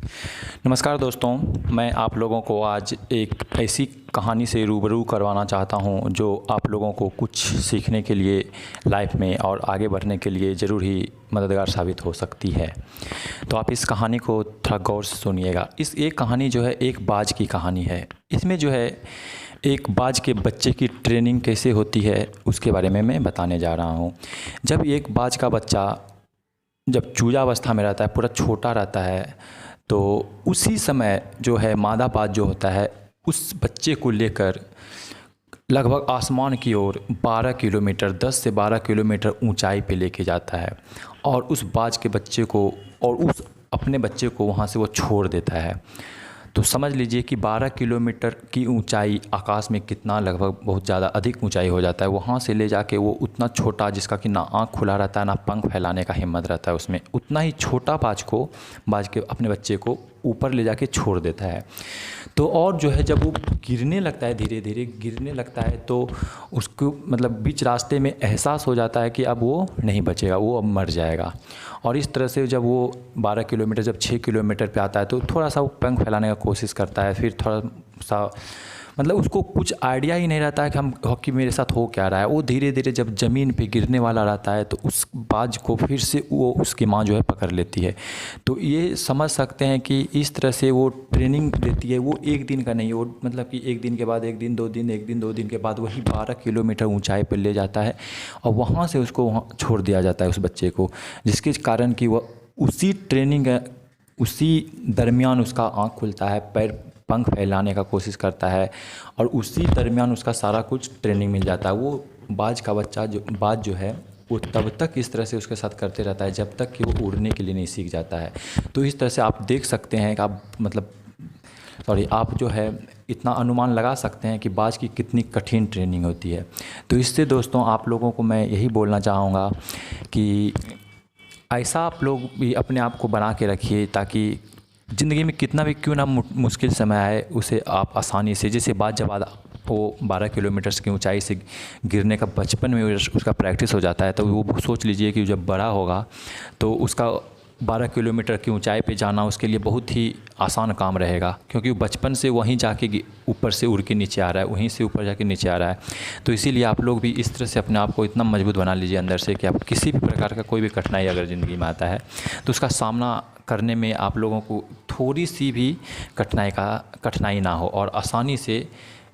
नमस्कार दोस्तों, मैं आप लोगों को आज एक ऐसी कहानी से रूबरू करवाना चाहता हूं जो आप लोगों को कुछ सीखने के लिए लाइफ में और आगे बढ़ने के लिए ज़रूर ही मददगार साबित हो सकती है। तो आप इस कहानी को थोड़ा गौर से सुनिएगा। एक कहानी जो है एक बाज की कहानी है। इसमें जो है एक बाज के बच्चे की ट्रेनिंग कैसे होती है उसके बारे में मैं बताने जा रहा हूँ। जब एक बाज का बच्चा जब चूजावस्था में रहता है, पूरा छोटा रहता है, तो उसी समय जो है मादा बाज जो होता है उस बच्चे को लेकर लगभग आसमान की ओर 12 किलोमीटर 10 से 12 किलोमीटर ऊंचाई पे लेके जाता है और उस बाज के बच्चे को और उस अपने बच्चे को वहाँ से वो छोड़ देता है। तो समझ लीजिए कि 12 किलोमीटर की ऊंचाई आकाश में कितना लगभग बहुत ज़्यादा अधिक ऊंचाई हो जाता है। वहाँ से ले जाके वो उतना छोटा, जिसका कि ना आँख खुला रहता है ना पंख फैलाने का हिम्मत रहता है उसमें, उतना ही छोटा बाज के अपने बच्चे को ऊपर ले जाके छोड़ देता है। तो और जो है जब वो गिरने लगता है, धीरे धीरे गिरने लगता है, तो उसको मतलब बीच रास्ते में एहसास हो जाता है कि अब वो नहीं बचेगा, वो अब मर जाएगा। और इस तरह से जब वो 12 किलोमीटर जब 6 किलोमीटर पे आता है तो थोड़ा सा वो पंख फैलाने का कोशिश करता है। फिर थोड़ा सा मतलब उसको कुछ आइडिया ही नहीं रहता है कि हम हॉकी मेरे साथ हो क्या रहा है। वो धीरे धीरे जब ज़मीन पे गिरने वाला रहता है तो उस बाज को फिर से वो उसकी माँ जो है पकड़ लेती है। तो ये समझ सकते हैं कि इस तरह से वो ट्रेनिंग देती है। वो एक दिन का नहीं है, वो मतलब कि एक दिन के बाद एक दिन 2 दिन, एक दिन 2 दिन के बाद वही 12 किलोमीटर ऊंचाई पर ले जाता है और वहाँ से उसको वहाँ छोड़ दिया जाता है उस बच्चे को, जिसके कारण कि वह उसी दरमियान उसका आँख खुलता है, पैर पंख फैलाने का कोशिश करता है और उसी दरमियान उसका सारा कुछ ट्रेनिंग मिल जाता है। वो बाज जो है वो तब तक इस तरह से उसके साथ करते रहता है जब तक कि वो उड़ने के लिए नहीं सीख जाता है। तो इस तरह से आप देख सकते हैं कि आप जो है इतना अनुमान लगा सकते हैं कि बाज की कितनी कठिन ट्रेनिंग होती है। तो इससे दोस्तों आप लोगों को मैं यही बोलना चाहूँगा कि ऐसा आप लोग भी अपने आप को बना के रखिए ताकि ज़िंदगी में कितना भी क्यों ना मुश्किल समय आए उसे आप आसानी से, जैसे बात जब वो 12 किलोमीटर की ऊंचाई से गिरने का बचपन में उसका प्रैक्टिस हो जाता है, तो वो सोच लीजिए कि जब बड़ा होगा तो उसका 12 किलोमीटर की ऊंचाई पे जाना उसके लिए बहुत ही आसान काम रहेगा, क्योंकि वो बचपन से वहीं जाके ऊपर से उड़ के नीचे आ रहा है, वहीं से ऊपर जाके नीचे आ रहा है। तो इसीलिए आप लोग भी इस तरह से अपने आप को इतना मजबूत बना लीजिए अंदर से कि आप किसी भी प्रकार का कोई भी कठिनाई अगर ज़िंदगी में आता है तो उसका सामना करने में आप लोगों को थोड़ी सी भी कठिनाई ना हो और आसानी से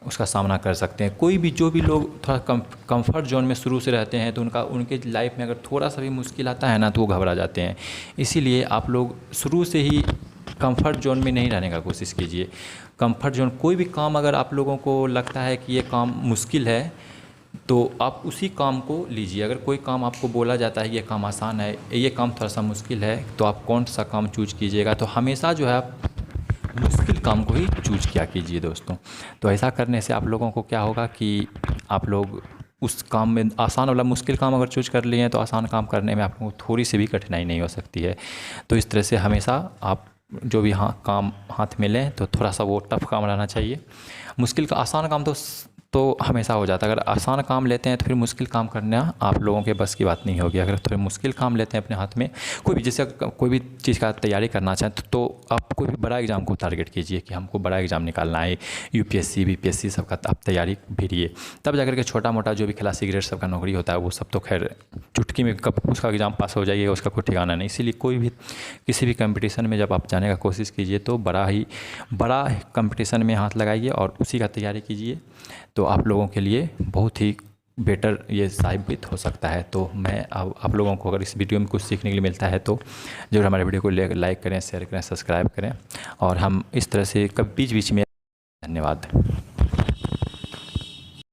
उसका सामना कर सकते हैं। कोई भी जो भी लोग थोड़ा कंफर्ट जोन में शुरू से रहते हैं तो उनके लाइफ में अगर थोड़ा सा भी मुश्किल आता है ना तो वो घबरा जाते हैं। इसीलिए आप लोग शुरू से ही कंफर्ट जोन में नहीं रहने का कोशिश कीजिए। कंफर्ट जोन कोई भी काम अगर आप लोगों को लगता है कि ये काम मुश्किल है तो आप उसी काम को लीजिए। अगर कोई काम आपको बोला जाता है ये काम आसान है, ये काम थोड़ा सा मुश्किल है, तो आप कौन सा काम चूज कीजिएगा? तो हमेशा जो है आप मुश्किल काम को ही चूज किया कीजिए दोस्तों। तो ऐसा करने से आप लोगों को क्या होगा कि आप लोग उस काम में आसान वाला मुश्किल काम अगर चूज कर लिए हैं तो आसान काम करने में आपको थोड़ी सी भी कठिनाई नहीं हो सकती है। तो इस तरह से हमेशा आप जो भी काम हाथ में लें तो थोड़ा सा वो टफ काम रहना चाहिए। आसान काम तो हमेशा हो जाता है। अगर आसान काम लेते हैं तो फिर मुश्किल काम करना आप लोगों के बस की बात नहीं होगी। अगर थोड़े मुश्किल काम लेते हैं अपने हाथ में, कोई भी चीज़ का तैयारी करना चाहें तो आप कोई भी बड़ा एग्ज़ाम को टारगेट कीजिए कि हमको बड़ा एग्ज़ाम निकालना है, यूपीएससी बीपीएससी सब का आप तैयारी भिड़िए। तब जाकर के छोटा मोटा जो भी क्लासी ग्रेड सब का नौकरी होता है वो सब तो खैर चुटकी में कब उसका एग्ज़ाम पास हो जाइएगा उसका कोई ठिकाना नहीं। इसीलिए किसी भी कंपटीशन में जब आप जाने का कोशिश कीजिए तो बड़ा कंपटीशन में हाथ लगाइए और उसी का तैयारी कीजिए, तो आप लोगों के लिए बहुत ही बेटर ये साबित हो सकता है। तो मैं आप लोगों को अगर इस वीडियो में कुछ सीखने के लिए मिलता है तो ज़रूर हमारे वीडियो को लाइक करें, शेयर करें, सब्सक्राइब करें और हम इस तरह से कभी बीच बीच में। धन्यवाद।